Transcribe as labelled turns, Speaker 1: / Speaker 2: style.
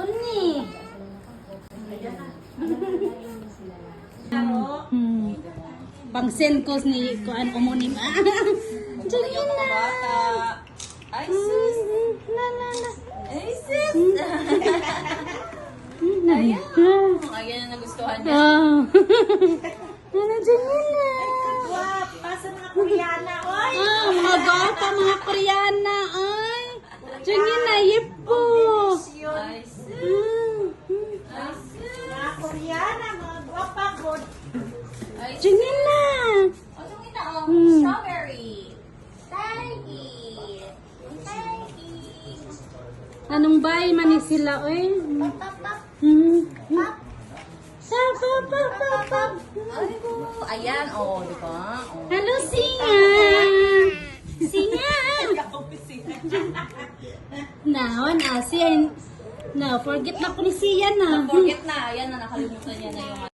Speaker 1: ni. Pang-send ko ni kuan umunim. Diyan na.
Speaker 2: Ay, sis.
Speaker 1: La la la.
Speaker 2: Ay, sis. Ayan ang nagustuhan niya.
Speaker 1: Ano dyan na?
Speaker 3: Wow, pasa mga Koreana, oy!
Speaker 1: Mga gata, mga Koreana, ay. Diyan na, yipo.
Speaker 2: Ay, sis. Ay, sis.
Speaker 3: Mga Koreana, mga guwapa god.
Speaker 2: Ay, sis.
Speaker 1: Diyan na.
Speaker 2: O, so kita, oh. Strawberry. Tangy. Tangy.
Speaker 1: Anong bay man ni sila, oy?
Speaker 2: Ay, ko. Ayan, oh, di ba? Oh.
Speaker 1: Hello, Singa! Singa! Now, forget na ko ni Siya na.
Speaker 2: Forget na. Ayan na, nakalimutan niya na yung